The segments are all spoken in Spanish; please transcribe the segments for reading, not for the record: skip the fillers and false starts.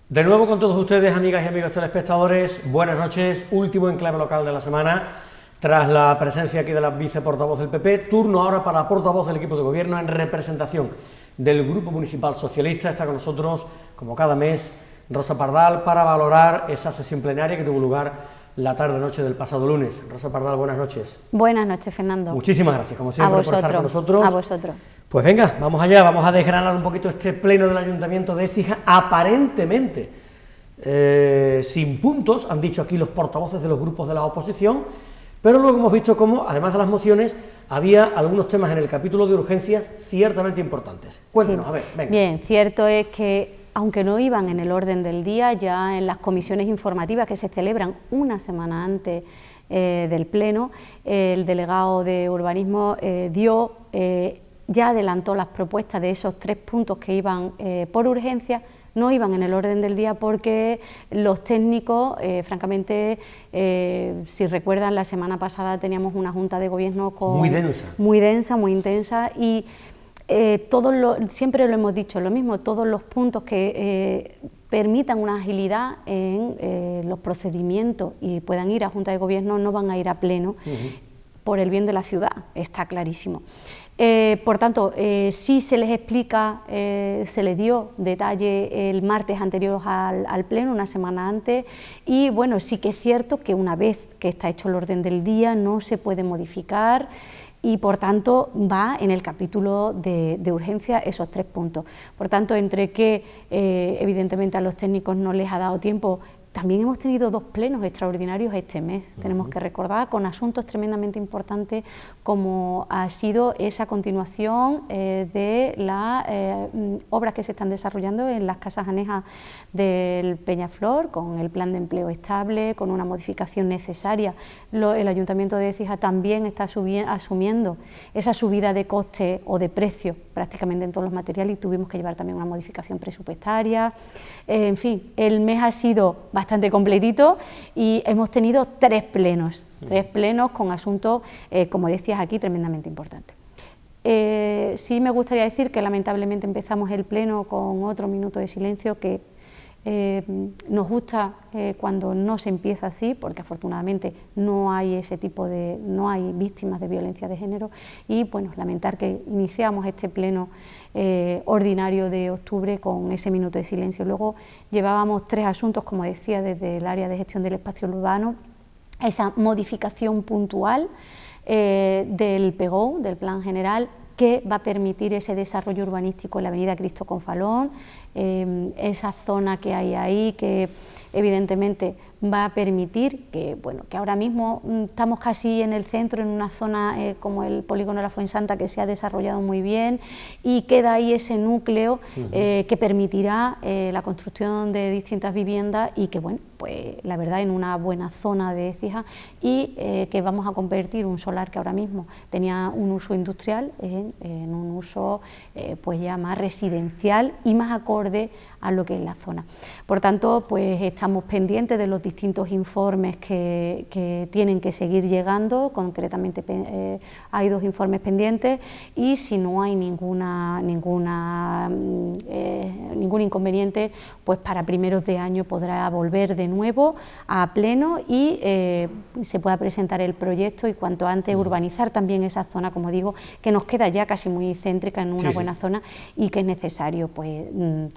De nuevo con todos ustedes, amigas y amigos telespectadores, buenas noches, último enclave local de la semana, tras la presencia aquí de la viceportavoz del PP, turno ahora para la portavoz del equipo de gobierno en representación del Grupo Municipal Socialista. Está con nosotros, como cada mes, Rosa Pardal, para valorar esa sesión plenaria que tuvo lugar la tarde-noche del pasado lunes. Rosa Pardal, buenas noches. Buenas noches, Fernando. Muchísimas gracias, como siempre, por estar con nosotros. A vosotros. Pues venga, vamos allá, vamos a desgranar un poquito este pleno del Ayuntamiento de Écija, aparentemente sin puntos, han dicho aquí los portavoces de los grupos de la oposición, pero luego hemos visto cómo, además de las mociones, había algunos temas en el capítulo de urgencias ciertamente importantes. Cuéntanos, sí. A ver, venga. Bien, cierto es que, aunque no iban en el orden del día, ya en las comisiones informativas que se celebran una semana antes del pleno, el delegado de urbanismo ya adelantó las propuestas de esos 3 puntos que iban por urgencia. No iban en el orden del día porque los técnicos, francamente, si recuerdan, la semana pasada teníamos una junta de gobierno muy densa, muy intensa, y siempre lo hemos dicho, lo mismo, todos los puntos que permitan una agilidad en los procedimientos y puedan ir a junta de gobierno no van a ir a pleno por el bien de la ciudad, está clarísimo. Por tanto, sí se les explica, se les dio detalle el martes anterior al pleno, una semana antes, y bueno, sí que es cierto que una vez que está hecho el orden del día no se puede modificar y por tanto va en el capítulo de urgencia esos 3 puntos. Por tanto, entre que evidentemente a los técnicos no les ha dado tiempo. También hemos tenido 2 plenos extraordinarios este mes, tenemos que recordar, con asuntos tremendamente importantes como ha sido esa continuación de las obras que se están desarrollando en las casas anejas del Peñaflor, con el plan de empleo estable, con una modificación necesaria. El Ayuntamiento de Écija también está asumiendo esa subida de coste o de precio prácticamente en todos los materiales y tuvimos que llevar también una modificación presupuestaria. En fin, el mes ha sido bastante completito y hemos tenido 3 plenos, 3 plenos con asuntos, como decías aquí, tremendamente importantes. Sí me gustaría decir que lamentablemente empezamos el pleno con otro minuto de silencio que nos gusta cuando no se empieza así, porque afortunadamente no hay no hay víctimas de violencia de género, y bueno, lamentar que iniciamos este pleno ordinario de octubre con ese minuto de silencio. Luego llevábamos 3 asuntos, como decía, desde el área de gestión del espacio urbano, esa modificación puntual del PGO, del Plan General, que va a permitir ese desarrollo urbanístico en la avenida Cristo Confalón, esa zona que hay ahí que evidentemente va a permitir que, bueno, que ahora mismo estamos casi en el centro, en una zona como el polígono de la Fuensanta, que se ha desarrollado muy bien y queda ahí ese núcleo que permitirá la construcción de distintas viviendas y que, bueno, pues la verdad en una buena zona de Écija y que vamos a convertir un solar que ahora mismo tenía un uso industrial en un uso pues ya más residencial y más acorde a lo que es la zona. Por tanto, pues estamos pendientes de los distintos informes que tienen que seguir llegando, concretamente hay 2 informes pendientes y si no hay ningún inconveniente, pues para primeros de año podrá volver de nuevo a pleno y se pueda presentar el proyecto y cuanto antes urbanizar también esa zona, como digo, que nos queda ya casi muy céntrica en una buena zona y que es necesario pues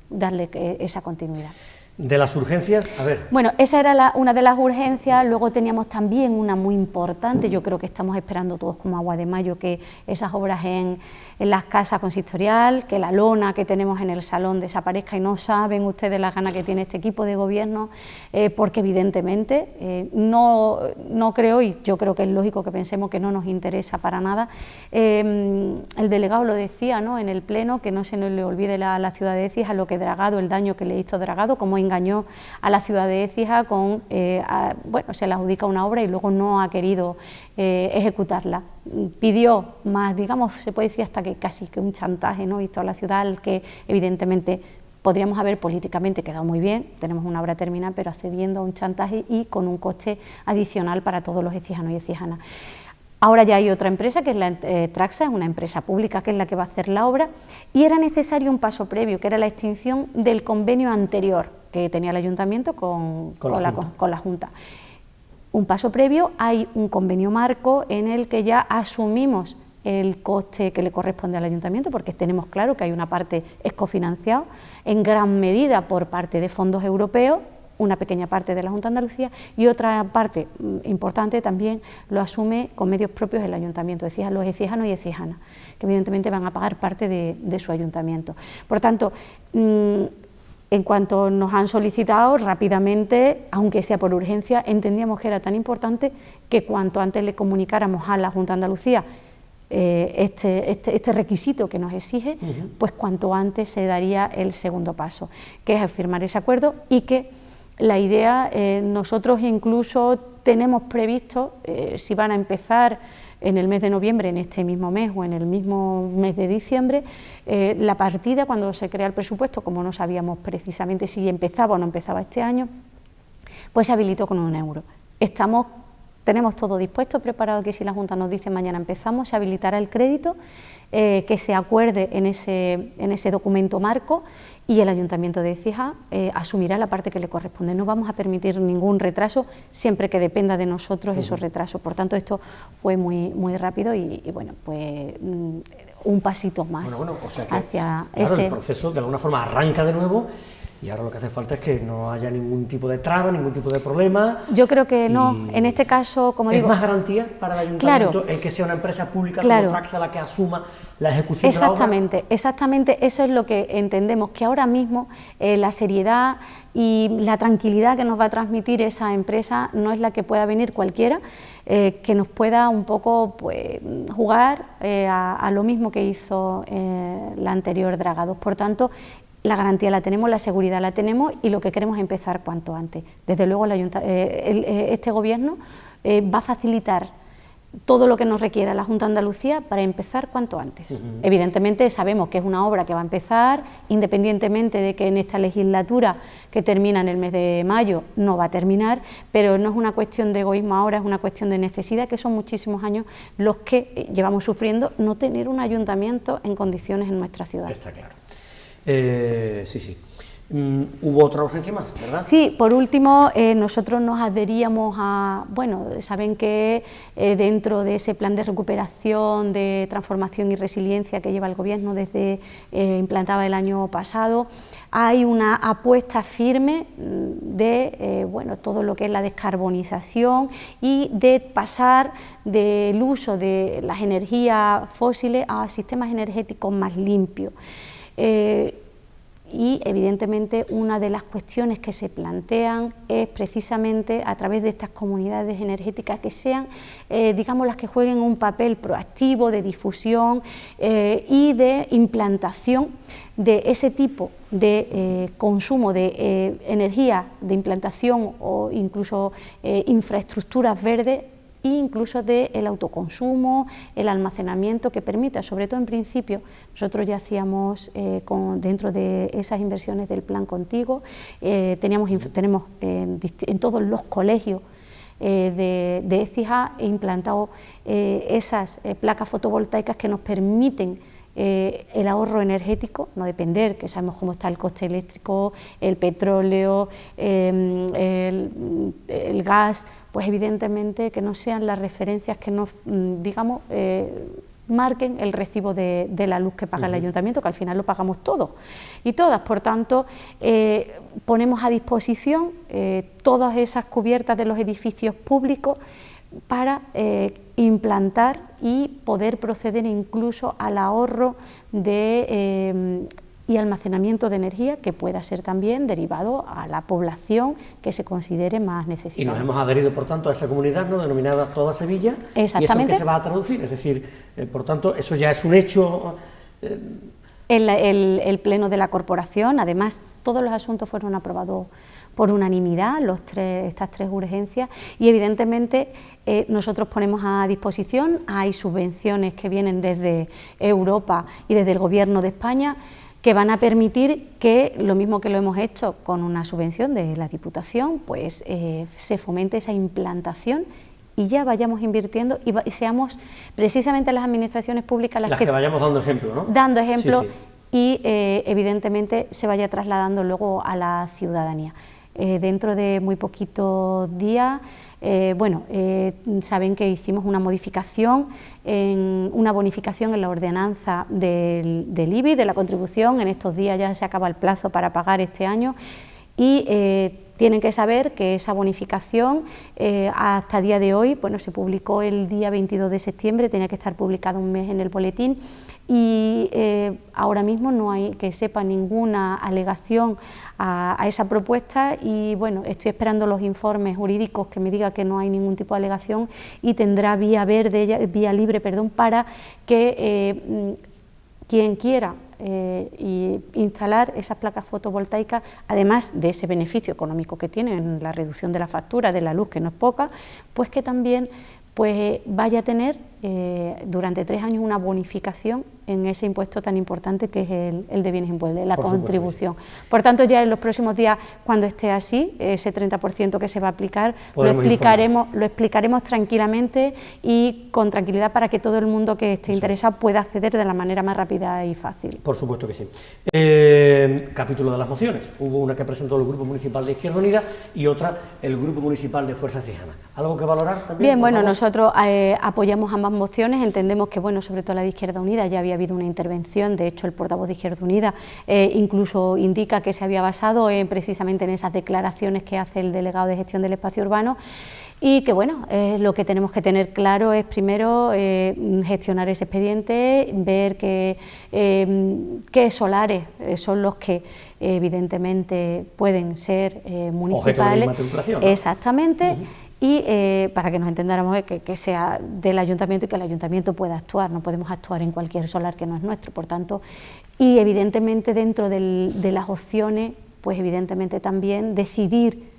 darle esa continuidad. De las urgencias, a ver. Bueno, esa era una de las urgencias, luego teníamos también una muy importante, yo creo que estamos esperando todos como agua de mayo que esas obras en las casas consistorial, que la lona que tenemos en el salón desaparezca y no saben ustedes las ganas que tiene este equipo de gobierno, porque evidentemente no creo, y yo creo que es lógico que pensemos que no nos interesa para nada. El delegado lo decía, ¿no?, en el pleno, que no se nos le olvide la ciudad de Écija lo que Dragado, el daño que le hizo Dragado, como engañó a la ciudad de Écija con, bueno, se le adjudica una obra y luego no ha querido ejecutarla. Pidió más, digamos, se puede decir hasta que casi que un chantaje, ¿no?, hizo a la ciudad, al que evidentemente podríamos haber políticamente quedado muy bien, tenemos una obra terminada, pero accediendo a un chantaje y con un coste adicional para todos los écijanos y écijanas. Ahora ya hay otra empresa, que es la Traxa, es una empresa pública que es la que va a hacer la obra, y era necesario un paso previo, que era la extinción del convenio anterior. que tenía el ayuntamiento con la Junta. Un paso previo, hay un convenio marco en el que ya asumimos el coste que le corresponde al ayuntamiento, porque tenemos claro que hay una parte cofinanciada en gran medida por parte de fondos europeos, una pequeña parte de la Junta de Andalucía, y otra parte importante también lo asume con medios propios el ayuntamiento, los ecijanos y ecijanas, que evidentemente van a pagar parte de su ayuntamiento. Por tanto, en cuanto nos han solicitado, rápidamente, aunque sea por urgencia, entendíamos que era tan importante que cuanto antes le comunicáramos a la Junta de Andalucía este requisito que nos exige, pues cuanto antes se daría el segundo paso, que es firmar ese acuerdo, y que la idea, nosotros incluso tenemos previsto, si van a empezar en el mes de noviembre, en este mismo mes o en el mismo mes de diciembre, la partida, cuando se crea el presupuesto, como no sabíamos precisamente si empezaba o no empezaba este año, pues se habilitó con 1 euro. Tenemos todo dispuesto, preparado, que si la Junta nos dice mañana empezamos, se habilitará el crédito, que se acuerde en ese documento marco, y el Ayuntamiento de Écija asumirá la parte que le corresponde. No vamos a permitir ningún retraso, siempre que dependa de nosotros esos retrasos. Por tanto, esto fue muy, muy rápido y bueno, pues un pasito más o sea que, hacia claro, ese... el proceso de alguna forma arranca de nuevo. Y ahora lo que hace falta es que no haya ningún tipo de traba, ningún tipo de problema. Yo creo que no, en este caso, como digo... ¿Es más garantía para el ayuntamiento el que sea una empresa pública como Traxa la que asuma la ejecución de la obra? Exactamente, eso es lo que entendemos, que ahora mismo la seriedad y la tranquilidad que nos va a transmitir esa empresa no es la que pueda venir cualquiera, que nos pueda un poco pues, jugar a lo mismo que hizo la anterior Dragados. Por tanto, la garantía la tenemos, la seguridad la tenemos, y lo que queremos es empezar cuanto antes. Desde luego este Gobierno va a facilitar todo lo que nos requiera la Junta de Andalucía para empezar cuanto antes. Evidentemente sabemos que es una obra que va a empezar, independientemente de que en esta legislatura, que termina en el mes de mayo, no va a terminar, pero no es una cuestión de egoísmo ahora, es una cuestión de necesidad, que son muchísimos años los que llevamos sufriendo no tener un ayuntamiento en condiciones en nuestra ciudad. Está claro. Sí. Hubo otra urgencia más, ¿verdad? Sí, por último, nosotros nos adheríamos a, bueno, saben que dentro de ese plan de recuperación, de transformación y resiliencia que lleva el Gobierno desde implantado el año pasado, hay una apuesta firme de todo lo que es la descarbonización y de pasar del uso de las energías fósiles a sistemas energéticos más limpios. Y evidentemente una de las cuestiones que se plantean es precisamente a través de estas comunidades energéticas que sean, digamos, las que jueguen un papel proactivo de difusión y de implantación de ese tipo de consumo de energía, de implantación o incluso infraestructuras verdes, e incluso del autoconsumo, el almacenamiento que permita, sobre todo en principio, nosotros ya hacíamos dentro de esas inversiones del Plan Contigo, tenemos en todos los colegios de Écija implantado esas placas fotovoltaicas que nos permiten el ahorro energético, no depender, que sabemos cómo está el coste eléctrico, el petróleo, el gas, pues evidentemente que no sean las referencias que nos, digamos, marquen el recibo de la luz que paga el ayuntamiento, que al final lo pagamos todos y todas. Por tanto, ponemos a disposición todas esas cubiertas de los edificios públicos para implantar y poder proceder incluso al ahorro y almacenamiento de energía que pueda ser también derivado a la población que se considere más necesitada. Y nos hemos adherido, por tanto, a esa comunidad, ¿no?, denominada Toda Sevilla. Exactamente. ¿Y eso en qué se va a traducir? Es decir, por tanto, eso ya es un hecho. El Pleno de la Corporación, además, todos los asuntos fueron aprobados por unanimidad, estas tres urgencias, y evidentemente nosotros ponemos a disposición, hay subvenciones que vienen desde Europa y desde el Gobierno de España, que van a permitir que, lo mismo que lo hemos hecho con una subvención de la Diputación, pues se fomente esa implantación y ya vayamos invirtiendo y seamos precisamente las administraciones públicas las que vayamos dando ejemplo, ¿no? Dando ejemplo. Sí. y evidentemente se vaya trasladando luego a la ciudadanía. Dentro de muy poquitos días, saben que hicimos una bonificación en la ordenanza del IBI, de la contribución. En estos días ya se acaba el plazo para pagar este año y tienen que saber que esa bonificación hasta día de hoy, bueno, se publicó el día 22 de septiembre, tenía que estar publicado un mes en el boletín y ahora mismo no hay que sepa ninguna alegación a esa propuesta y bueno, estoy esperando los informes jurídicos que me diga que no hay ningún tipo de alegación y tendrá vía libre para que quien quiera instalar esas placas fotovoltaicas, además de ese beneficio económico que tienen, la reducción de la factura de la luz, que no es poca, pues que también vaya a tener durante 3 años una bonificación en ese impuesto tan importante que es el de bienes inmuebles, la contribución. Por tanto, ya en los próximos días, cuando esté así, ese 30% que se va a aplicar, lo explicaremos tranquilamente y con tranquilidad para que todo el mundo que esté interesado pueda acceder de la manera más rápida y fácil. Por supuesto que sí. Capítulo de las mociones. Hubo una que presentó el Grupo Municipal de Izquierda Unida y otra el Grupo Municipal de Fuerza Ciudadana. ¿Algo que valorar también? Bien, bueno, nosotros apoyamos ambas mociones, entendemos que, bueno, sobre todo la de Izquierda Unida ya había habido una intervención, de hecho el portavoz de Izquierda Unida incluso indica que se había basado precisamente en esas declaraciones que hace el delegado de gestión del espacio urbano y que, bueno, lo que tenemos que tener claro es primero gestionar ese expediente, ver qué solares son los que evidentemente pueden ser municipales. Objeto de exactamente. Y para que nos entendamos que sea del ayuntamiento y que el ayuntamiento pueda actuar, no podemos actuar en cualquier solar que no es nuestro, por tanto, y evidentemente dentro de las opciones, pues evidentemente también decidir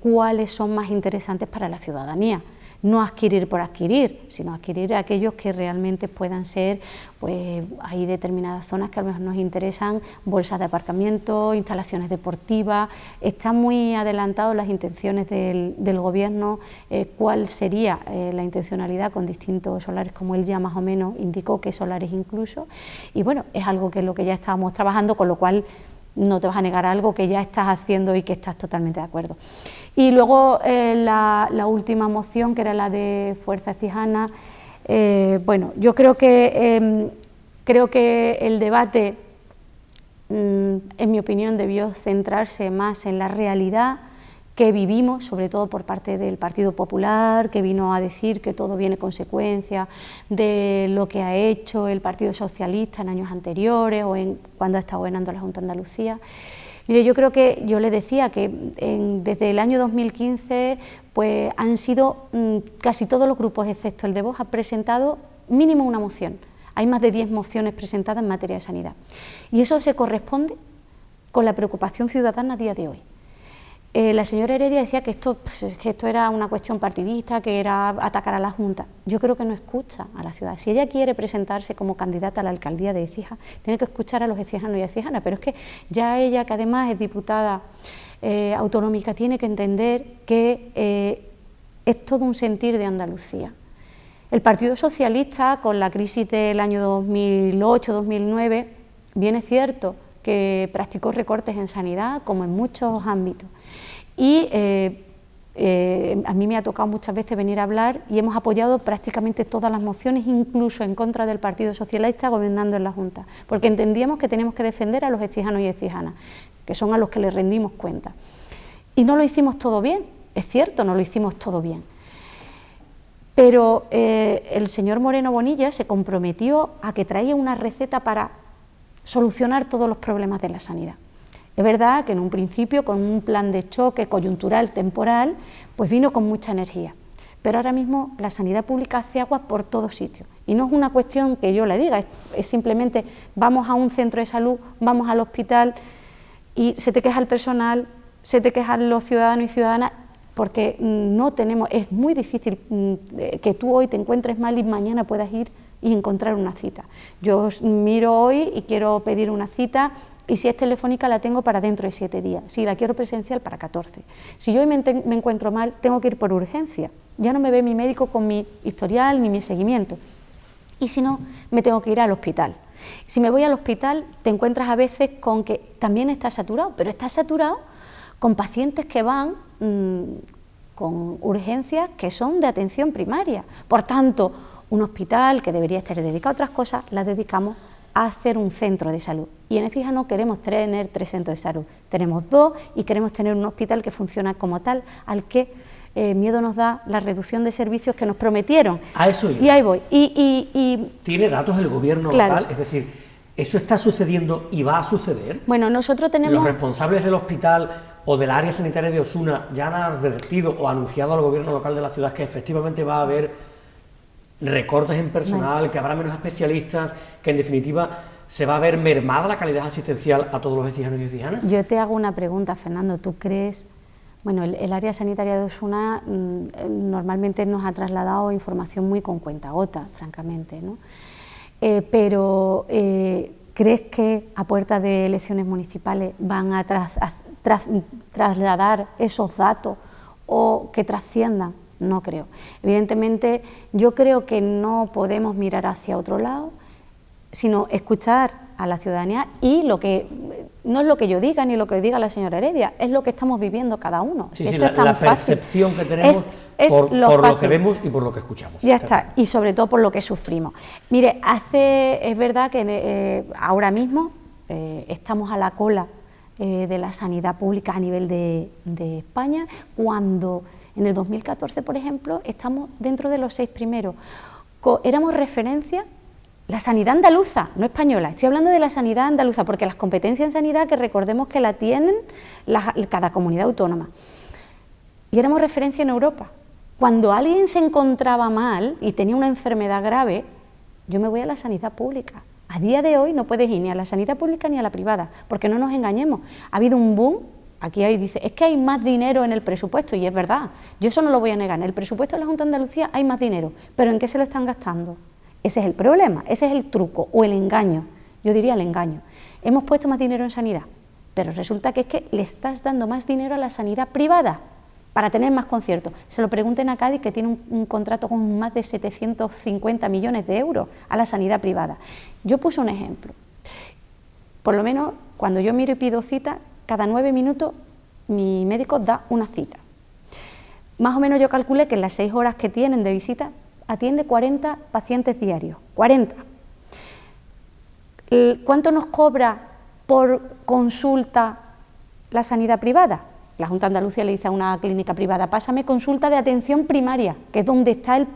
cuáles son más interesantes para la ciudadanía. No adquirir por adquirir, sino adquirir aquellos que realmente puedan ser, pues hay determinadas zonas que a lo mejor nos interesan, bolsas de aparcamiento, instalaciones deportivas, están muy adelantadas las intenciones del gobierno, cuál sería la intencionalidad con distintos solares, como él ya más o menos indicó que solares incluso, y bueno, es algo que es lo que ya estábamos trabajando, con lo cual no te vas a negar algo que ya estás haciendo y que estás totalmente de acuerdo. Y luego la última moción, que era la de Fuerza Ciudadana, bueno, yo creo que el debate, en mi opinión, debió centrarse más en la realidad que vivimos, sobre todo por parte del Partido Popular, que vino a decir que todo viene consecuencia de lo que ha hecho el Partido Socialista en años anteriores o cuando ha estado gobernando la Junta de Andalucía. Mire, yo creo que yo le decía que desde el año 2015 pues han sido casi todos los grupos, excepto el de Vox, han presentado mínimo una moción. Hay más de 10 mociones presentadas en materia de sanidad. Y eso se corresponde con la preocupación ciudadana a día de hoy. La señora Heredia decía que esto era una cuestión partidista, que era atacar a la Junta. Yo creo que no escucha a la ciudad. Si ella quiere presentarse como candidata a la alcaldía de Écija, tiene que escuchar a los ecijanos y ecijanas, pero es que ya ella, que además es diputada autonómica, tiene que entender que es todo un sentir de Andalucía. El Partido Socialista, con la crisis del año 2008-2009, bien es cierto que practicó recortes en sanidad, como en muchos ámbitos. Y a mí me ha tocado muchas veces venir a hablar y hemos apoyado prácticamente todas las mociones, incluso en contra del Partido Socialista gobernando en la Junta, porque entendíamos que teníamos que defender a los ecijanos y ecijanas, que son a los que les rendimos cuenta. Y no lo hicimos todo bien, es cierto, no lo hicimos todo bien. Pero el señor Moreno Bonilla se comprometió a que traía una receta para solucionar todos los problemas de la sanidad. Es verdad que en un principio, con un plan de choque coyuntural, temporal, pues vino con mucha energía, pero ahora mismo la sanidad pública hace agua por todos sitios, y no es una cuestión que yo le diga, es simplemente vamos a un centro de salud, vamos al hospital y se te queja el personal, se te quejan los ciudadanos y ciudadanas, porque no tenemos, es muy difícil que tú hoy te encuentres mal y mañana puedas ir y encontrar una cita. Yo miro hoy y quiero pedir una cita, y si es telefónica la tengo para dentro de 7 días, si la quiero presencial para 14. Si yo hoy me encuentro mal, tengo que ir por urgencia, ya no me ve mi médico con mi historial ni mi seguimiento, y si no, me tengo que ir al hospital. Si me voy al hospital, te encuentras a veces con que también está saturado, pero está saturado con pacientes que van con urgencias que son de atención primaria. Por tanto, un hospital que debería estar dedicado a otras cosas, la dedicamos a hacer un centro de salud. Y en Écija no queremos tener 3 centros de salud, tenemos 2 y queremos tener un hospital que funciona como tal, al que miedo nos da la reducción de servicios que nos prometieron. A eso iba. Y ahí voy. ¿Tiene datos el gobierno claro. local? Es decir, ¿eso está sucediendo y va a suceder? Bueno, nosotros tenemos... ¿Los responsables del hospital o del área sanitaria de Osuna ya han advertido o anunciado al gobierno local de la ciudad que efectivamente va a haber recortes en personal, que habrá menos especialistas, que en definitiva se va a ver mermada la calidad asistencial a todos los ecijanos y ecijanas? Yo te hago una pregunta, Fernando, ¿tú crees...? Bueno, el área sanitaria de Osuna normalmente nos ha trasladado información muy con cuentagotas, francamente, ¿no? Pero ¿crees que a puerta de elecciones municipales van a trasladar esos datos o que trasciendan? No creo. Evidentemente, yo creo que no podemos mirar hacia otro lado, sino escuchar a la ciudadanía y lo que no es lo que yo diga ni lo que diga la señora Heredia, es lo que estamos viviendo cada uno. Sí, si esto la percepción que tenemos por lo que vemos y por lo que escuchamos. Ya está, y sobre todo por lo que sufrimos. Mire, es verdad que ahora mismo estamos a la cola de la sanidad pública a nivel de España, cuando en el 2014, por ejemplo, estamos dentro de los 6 primeros. Éramos referencia. La sanidad andaluza, no española, estoy hablando de la sanidad andaluza, porque las competencias en sanidad, que recordemos que la tienen cada comunidad autónoma. Y éramos referencia en Europa. Cuando alguien se encontraba mal y tenía una enfermedad grave, yo me voy a la sanidad pública. A día de hoy no puedes ir ni a la sanidad pública ni a la privada, porque no nos engañemos. Ha habido un boom, aquí dice, es que hay más dinero en el presupuesto, y es verdad, yo eso no lo voy a negar, en el presupuesto de la Junta de Andalucía hay más dinero, pero ¿en qué se lo están gastando? Ese es el problema, ese es el truco o el engaño, yo diría el engaño. Hemos puesto más dinero en sanidad, pero resulta que es que le estás dando más dinero a la sanidad privada para tener más conciertos. Se lo pregunten a Cádiz, que tiene un contrato con más de 750 millones de euros a la sanidad privada. Yo puse un ejemplo. Por lo menos cuando yo miro y pido cita, cada 9 minutos mi médico da una cita. Más o menos yo calculé que en las 6 horas que tienen de visita atiende 40 pacientes diarios, 40. ¿Cuánto nos cobra por consulta la sanidad privada? La Junta de Andalucía le dice a una clínica privada, pásame consulta de atención primaria, que es donde está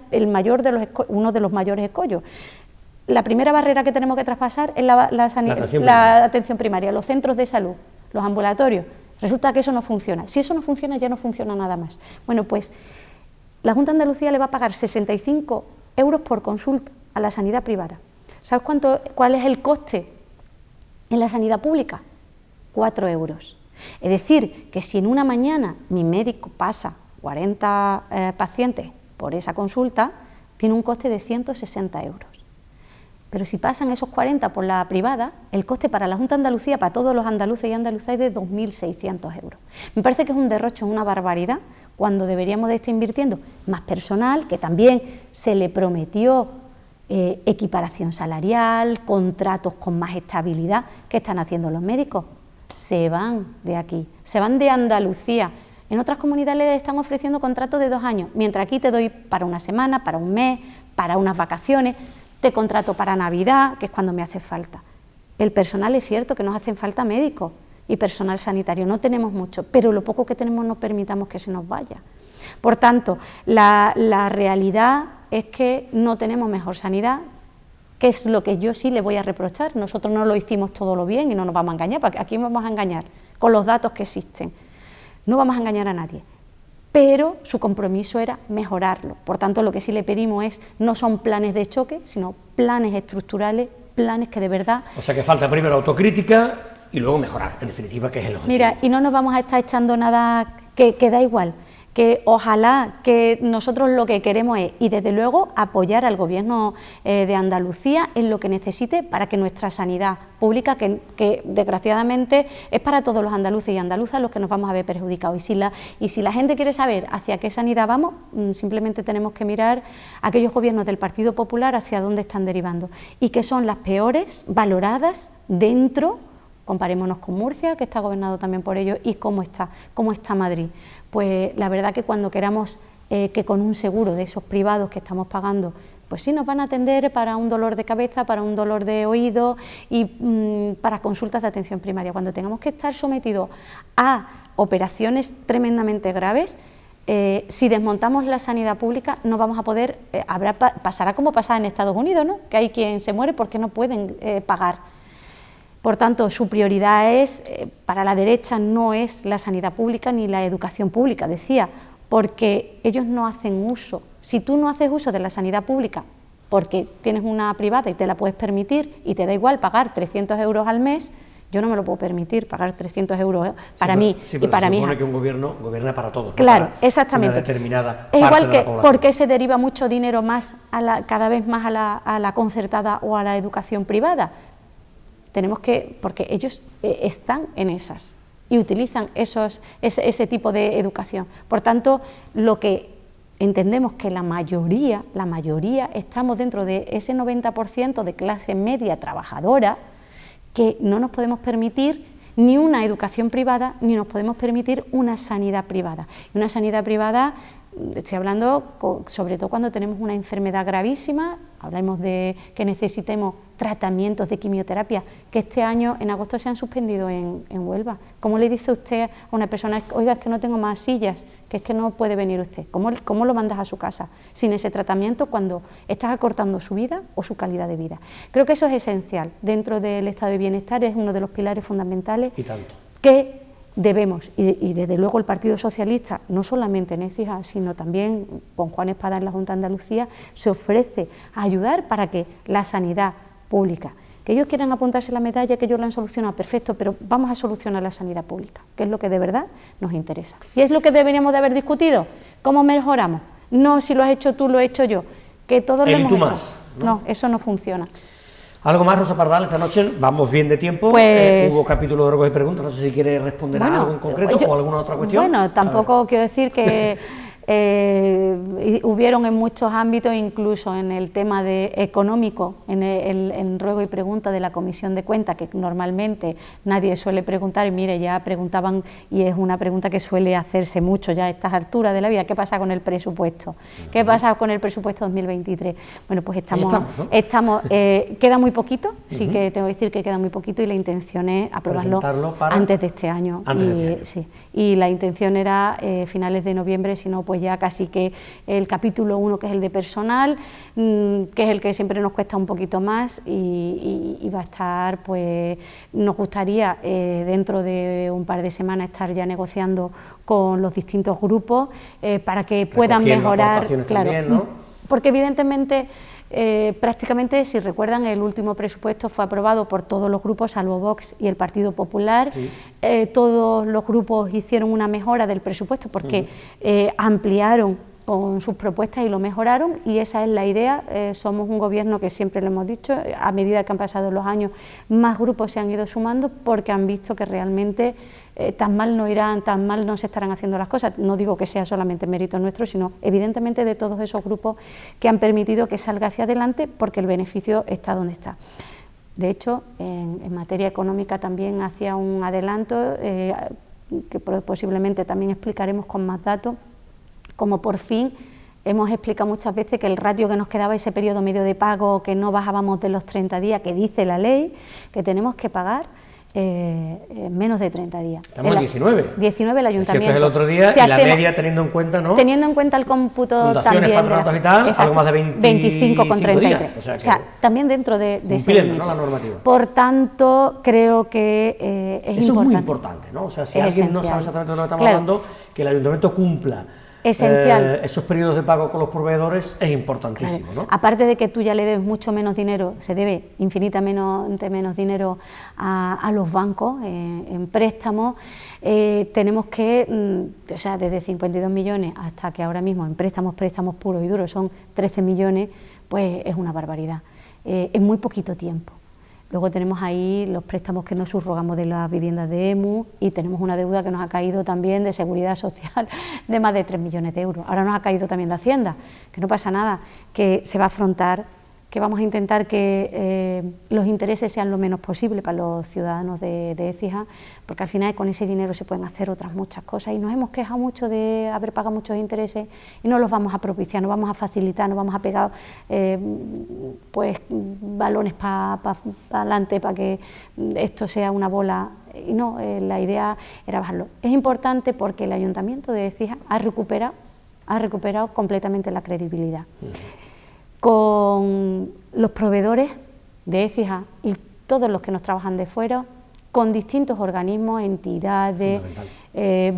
uno de los mayores escollos. La primera barrera que tenemos que traspasar es la atención primaria, los centros de salud, los ambulatorios. Resulta que eso no funciona. Si eso no funciona, ya no funciona nada más. Bueno, pues la Junta de Andalucía le va a pagar 65 euros por consulta a la sanidad privada. ¿Sabes cuál es el coste en la sanidad pública? 4 euros. Es decir, que si en una mañana mi médico pasa 40 pacientes por esa consulta, tiene un coste de 160 euros. Pero si pasan esos 40 por la privada, el coste para la Junta de Andalucía, para todos los andaluces y andaluzas, es de 2.600 euros. Me parece que es un derroche, una barbaridad, cuando deberíamos de estar invirtiendo más personal, que también se le prometió equiparación salarial, contratos con más estabilidad. ¿Qué están haciendo los médicos? Se van de aquí, se van de Andalucía. En otras comunidades les están ofreciendo contratos de 2 años, mientras aquí te doy para una semana, para un mes, para unas vacaciones, te contrato para Navidad, que es cuando me hace falta. El personal, es cierto que nos hacen falta médicos y personal sanitario, no tenemos mucho, pero lo poco que tenemos no permitamos que se nos vaya. Por tanto, la realidad es que no tenemos mejor sanidad, que es lo que yo sí le voy a reprochar. Nosotros no lo hicimos todo lo bien y no nos vamos a engañar, porque aquí vamos a engañar con los datos que existen. No vamos a engañar a nadie, pero su compromiso era mejorarlo. Por tanto, lo que sí le pedimos no son planes de choque, sino planes estructurales, planes que de verdad... O sea que falta primero autocrítica y luego mejorar, en definitiva, que es el objetivo. Mira, y no nos vamos a estar echando nada que da igual, que ojalá, que nosotros lo que queremos es, y desde luego, apoyar al Gobierno de Andalucía en lo que necesite para que nuestra sanidad pública, que desgraciadamente es para todos los andaluces y andaluzas los que nos vamos a ver perjudicados. Y si la gente quiere saber hacia qué sanidad vamos, simplemente tenemos que mirar a aquellos gobiernos del Partido Popular hacia dónde están derivando, y que son las peores valoradas dentro. Comparémonos con Murcia, que está gobernado también por ellos, y cómo está Madrid. Pues la verdad que cuando queramos que con un seguro de esos privados que estamos pagando, pues sí nos van a atender para un dolor de cabeza, para un dolor de oído y para consultas de atención primaria. Cuando tengamos que estar sometidos a operaciones tremendamente graves, si desmontamos la sanidad pública no vamos a poder, pasará como pasaba en Estados Unidos, ¿no? Que hay quien se muere porque no pueden pagar. Por tanto, su prioridad es, para la derecha no es la sanidad pública ni la educación pública, decía, porque ellos no hacen uso. Si tú no haces uso de la sanidad pública porque tienes una privada y te la puedes permitir y te da igual pagar 300 euros al mes, yo no me lo puedo permitir, pagar 300 euros para mí y para mi hija. Se supone que un gobierno gobierna para todos. Claro, no para exactamente. Una determinada es parte igual de que la población. por qué se deriva mucho dinero más cada vez más a la concertada o a la educación privada. Tenemos que, porque ellos están en esas y utilizan ese tipo de educación. Por tanto, lo que entendemos que la mayoría estamos dentro de ese 90% de clase media trabajadora, que no nos podemos permitir ni una educación privada, ni nos podemos permitir una sanidad privada. Y una sanidad privada, estoy hablando sobre todo cuando tenemos una enfermedad gravísima, hablamos de que necesitemos tratamientos de quimioterapia, que este año en agosto se han suspendido en Huelva. ¿Cómo le dice usted a una persona, oiga, es que no tengo más sillas, que es que no puede venir usted? ¿Cómo lo mandas a su casa sin ese tratamiento cuando estás acortando su vida o su calidad de vida? Creo que eso es esencial. Dentro del estado de bienestar es uno de los pilares fundamentales que debemos, y desde luego el Partido Socialista, no solamente en Écija, sino también con Juan Espada en la Junta de Andalucía, se ofrece a ayudar para que la sanidad pública, que ellos quieran apuntarse la medalla, que ellos la han solucionado, perfecto, pero vamos a solucionar la sanidad pública, que es lo que de verdad nos interesa. Y es lo que deberíamos de haber discutido, ¿cómo mejoramos? No si lo has hecho tú, lo he hecho yo, que todos lo hemos hecho. Más, ¿no? Eso no funciona. ¿Algo más, Rosa Pardal? Esta noche vamos bien de tiempo, pues, hubo capítulo de ruegos y preguntas, no sé si quiere responder a algo en concreto o alguna otra cuestión. Bueno, tampoco quiero decir que hubieron en muchos ámbitos, incluso en el tema económico, en ruego y pregunta de la Comisión de Cuentas, que normalmente nadie suele preguntar, y mire, ya preguntaban, y es una pregunta que suele hacerse mucho ya a estas alturas de la vida: ¿qué pasa con el presupuesto? ¿Qué pasa con el presupuesto 2023? Bueno, pues estamos queda muy poquito, sí que tengo que decir que queda muy poquito, y la intención es aprobarlo antes de este año. Sí. Y la intención era finales de noviembre, si no, pues ya casi que el capítulo 1, que es el de personal, que es el que siempre nos cuesta un poquito más, y va a estar, pues nos gustaría dentro de un par de semanas estar ya negociando con los distintos grupos para que puedan mejorar, claro, también, ¿no? Porque evidentemente prácticamente, si recuerdan, el último presupuesto fue aprobado por todos los grupos, salvo Vox y el Partido Popular. Sí. Todos los grupos hicieron una mejora del presupuesto porque ampliaron con sus propuestas y lo mejoraron, y esa es la idea. Somos un gobierno que, siempre lo hemos dicho, a medida que han pasado los años, más grupos se han ido sumando porque han visto que realmente tan mal no irán, tan mal no se estarán haciendo las cosas. No digo que sea solamente mérito nuestro, sino evidentemente de todos esos grupos que han permitido que salga hacia adelante, porque el beneficio está donde está. De hecho, en materia económica también hacía un adelanto que posiblemente también explicaremos con más datos, como por fin hemos explicado muchas veces que el ratio que nos quedaba, ese periodo medio de pago, que no bajábamos de los 30 días, que dice la ley, que tenemos que pagar menos de 30 días. Estamos en 19. 19 el ayuntamiento. Es el otro día, y la media teniendo en cuenta, ¿no? Teniendo en cuenta el cómputo fundaciones, también patronatos y tal, algo más de 25 con 33. Días, o sea, también dentro de ese límite, ¿no?, la normativa. Por tanto, creo que es eso importante. Es muy importante, ¿no? O sea, si alguien no sabe exactamente de lo que estamos hablando, que el ayuntamiento cumpla esencial. Esos periodos de pago con los proveedores es importantísimo, claro. ¿no? Aparte de que tú ya le debes mucho menos dinero, se debe infinitamente menos dinero a los bancos en préstamos, tenemos que, o sea, desde 52 millones hasta que ahora mismo en préstamos puros y duros son 13 millones, pues es una barbaridad, en muy poquito tiempo. Luego tenemos ahí los préstamos que nos subrogamos de las viviendas de EMU y tenemos una deuda que nos ha caído también de seguridad social de más de 3 millones de euros. Ahora nos ha caído también de Hacienda, que no pasa nada, que se va a afrontar, que vamos a intentar que los intereses sean lo menos posible para los ciudadanos de Écija, porque al final con ese dinero se pueden hacer otras muchas cosas y nos hemos quejado mucho de haber pagado muchos intereses y no los vamos a propiciar, no vamos a facilitar, no vamos a pegar pues balones para adelante para que esto sea una bola, y no, la idea era bajarlo. Es importante porque el Ayuntamiento de Écija ha recuperado completamente la credibilidad. Con los proveedores de Écija y todos los que nos trabajan de fuera, con distintos organismos, entidades,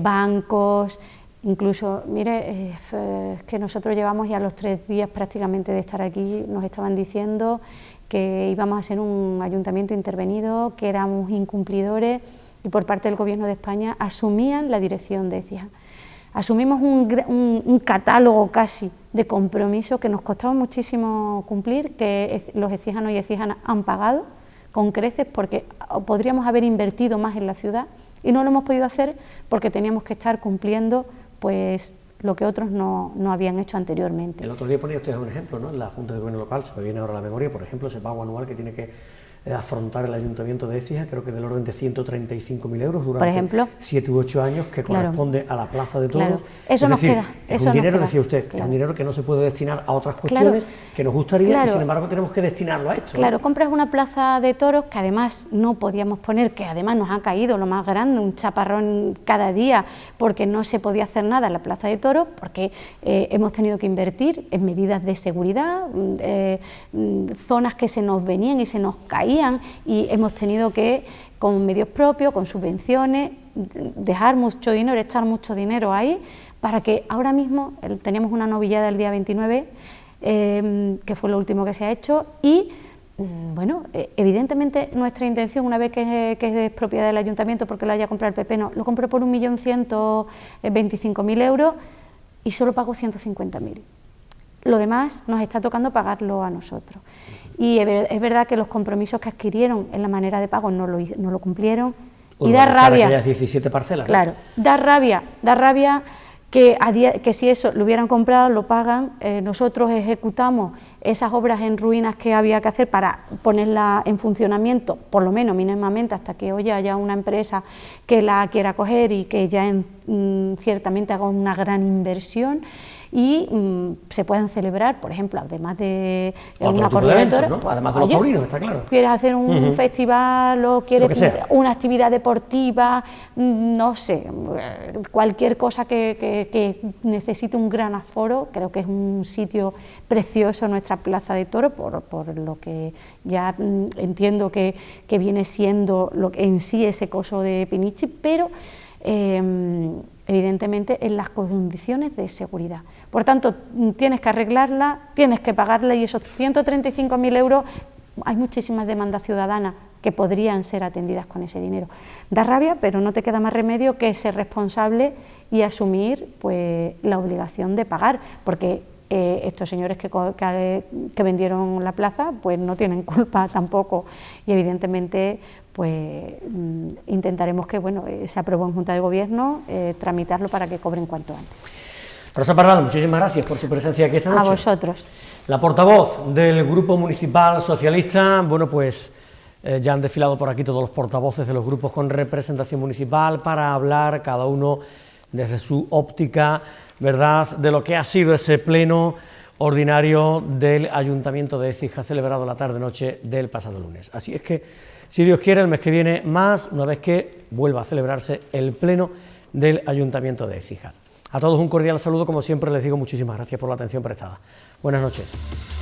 bancos, incluso, mire, es que nosotros llevamos ya los 3 días prácticamente de estar aquí, nos estaban diciendo que íbamos a ser un ayuntamiento intervenido, que éramos incumplidores y por parte del Gobierno de España asumían la dirección de Écija. Asumimos un catálogo casi de compromisos que nos costaba muchísimo cumplir, que los écijanos y écijanas han pagado con creces porque podríamos haber invertido más en la ciudad y no lo hemos podido hacer porque teníamos que estar cumpliendo pues lo que otros no habían hecho anteriormente. El otro día ponía usted un ejemplo, ¿no? En la Junta de Gobierno Local, se me viene ahora a la memoria, por ejemplo, ese pago anual que tiene que afrontar el Ayuntamiento de Écija, creo que del orden de 135.000 euros durante 7 u 8 años, que corresponde a la Plaza de Toros. Claro. Eso es nos decir, queda. Es un dinero, decía usted, es un dinero que no se puede destinar a otras cuestiones que nos gustaría y sin embargo tenemos que destinarlo a esto. Claro, compras una plaza de toros que además no podíamos poner, que además nos ha caído lo más grande, un chaparrón cada día, porque no se podía hacer nada en la plaza de toros, porque hemos tenido que invertir en medidas de seguridad, zonas que se nos venían y se nos caían y hemos tenido que, con medios propios, con subvenciones, dejar mucho dinero, echar mucho dinero ahí, para que ahora mismo teníamos una novillada el día 29, que fue lo último que se ha hecho, y bueno, evidentemente nuestra intención, una vez que es propiedad del Ayuntamiento, porque lo haya comprado el PP, no, lo compró por 1.125.000 euros y solo pagó 150.000. Lo demás nos está tocando pagarlo a nosotros. Y es verdad que los compromisos que adquirieron en la manera de pago no lo cumplieron. Y da rabia. Que 17 parcelas. Claro, da rabia que si eso lo hubieran comprado, lo pagan, nosotros ejecutamos esas obras en ruinas que había que hacer para ponerla en funcionamiento, por lo menos mínimamente, hasta que hoy haya una empresa que la quiera coger y que ya ciertamente haga una gran inversión y se puedan celebrar, por ejemplo, además de una corrida de toros, ¿no? Además de los taurinos, está claro. Quieres hacer un festival o quieres una actividad deportiva, no sé, cualquier cosa que necesite un gran aforo, creo que es un sitio precioso nuestra plaza de toros, por lo que ya entiendo que viene siendo lo que en sí ese coso de Pinichi, pero evidentemente en las condiciones de seguridad. Por tanto, tienes que arreglarla, tienes que pagarla y esos 135.000 euros, hay muchísimas demandas ciudadanas que podrían ser atendidas con ese dinero. Da rabia, pero no te queda más remedio que ser responsable y asumir pues, la obligación de pagar, porque estos señores que vendieron la plaza pues no tienen culpa tampoco y evidentemente pues intentaremos que bueno, se apruebe en Junta de Gobierno, tramitarlo para que cobren cuanto antes. Rosa Pardal, muchísimas gracias por su presencia aquí esta noche. A vosotros. La portavoz del Grupo Municipal Socialista, bueno pues ya han desfilado por aquí todos los portavoces de los grupos con representación municipal para hablar cada uno desde su óptica, ¿verdad?, de lo que ha sido ese pleno ordinario del Ayuntamiento de Écija celebrado la tarde-noche del pasado lunes. Así es que, si Dios quiere, el mes que viene más, una vez que vuelva a celebrarse el pleno del Ayuntamiento de Écija. A todos un cordial saludo, como siempre les digo, muchísimas gracias por la atención prestada. Buenas noches.